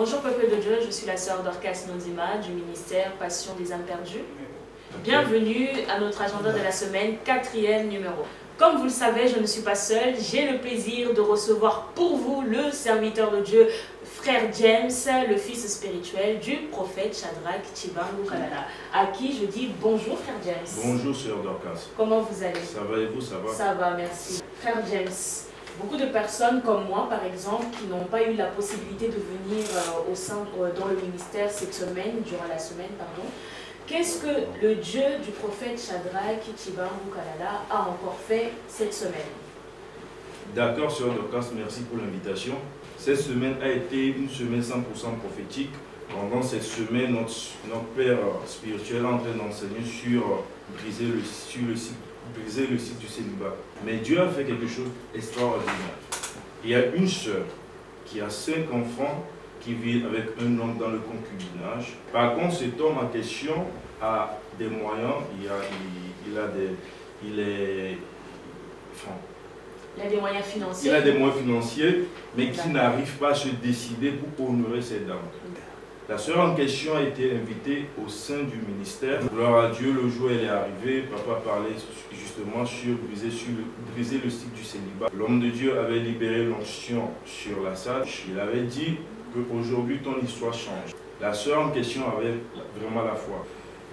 Bonjour peuple de Dieu, je suis la sœur Dorcas Nonzima du ministère Passion des âmes perdues. Bienvenue à notre agenda de la semaine, 4e numéro. Comme vous le savez, je ne suis pas seule, j'ai le plaisir de recevoir pour vous le serviteur de Dieu, frère James, le fils spirituel du prophète Shadrach Tshibangou Kalala, à qui je dis bonjour frère James. Bonjour sœur Dorcas. Comment vous allez? Ça va et vous, ça va? Ça va, merci. Frère James, beaucoup de personnes comme moi, par exemple, qui n'ont pas eu la possibilité de venir dans le ministère cette semaine, durant la semaine, pardon. Qu'est-ce que le Dieu du prophète Shadrach Tshibangou Kalala a encore fait cette semaine? D'accord, sœur Dorcas, merci pour l'invitation. Cette semaine a été une semaine 100% prophétique. Pendant cette semaine, notre Père spirituel est en train d'enseigner sur briser le cycle du célibat. Mais Dieu a fait quelque chose d'extraordinaire. Il y a une sœur qui a 5 enfants qui vit avec un homme dans le concubinage. Par contre, cet homme en question a des moyens, il a des moyens financiers. Il a des moyens financiers, mais qui n'arrive pas à se décider pour honorer ses dames. La sœur en question a été invitée au sein du ministère. Gloire à Dieu, le jour où elle est arrivée, papa parlait justement sur briser le cycle du célibat. L'homme de Dieu avait libéré l'onction sur la salle. Il avait dit qu'aujourd'hui ton histoire change. La sœur en question avait vraiment la foi.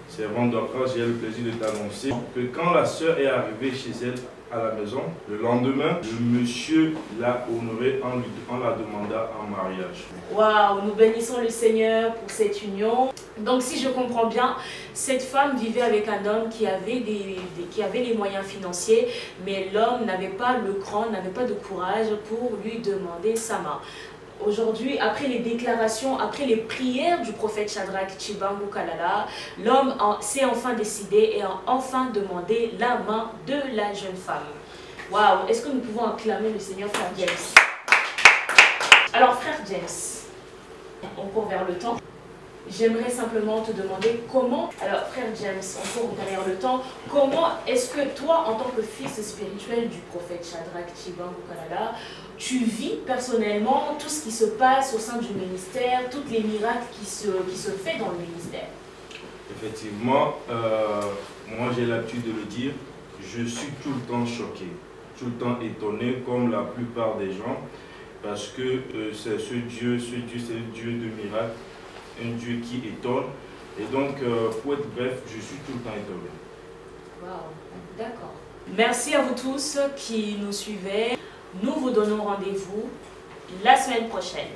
Servant Dorcas, j'ai le plaisir de t'annoncer que quand la sœur est arrivée chez elle à la maison, le lendemain, le monsieur l'a honorée en la demandant en mariage. Waouh, nous bénissons le Seigneur pour cette union. Donc si je comprends bien, cette femme vivait avec un homme qui avait les moyens financiers, mais l'homme n'avait pas le cran, n'avait pas de courage pour lui demander sa main. Aujourd'hui, après les déclarations, après les prières du prophète Shadrach Tshibangou Kalala, l'homme s'est enfin décidé et a enfin demandé la main de la jeune femme. Waouh, est-ce que nous pouvons acclamer le Seigneur, frère James? Alors, frère James, on court vers le temps. J'aimerais simplement te demander comment, alors frère James, on court derrière le temps, comment est-ce que toi, en tant que fils spirituel du prophète Shadrach Tshibangou Kalala, tu vis personnellement tout ce qui se passe au sein du ministère, tous les miracles qui se font dans le ministère? Effectivement, moi j'ai l'habitude de le dire, je suis tout le temps choqué, tout le temps étonné comme la plupart des gens, parce que c'est ce Dieu c'est le Dieu de miracles, un Dieu qui étonne, et donc pour être bref, je suis tout le temps étonné. Waouh, d'accord. Merci à vous tous qui nous suivez. Nous vous donnons rendez-vous la semaine prochaine.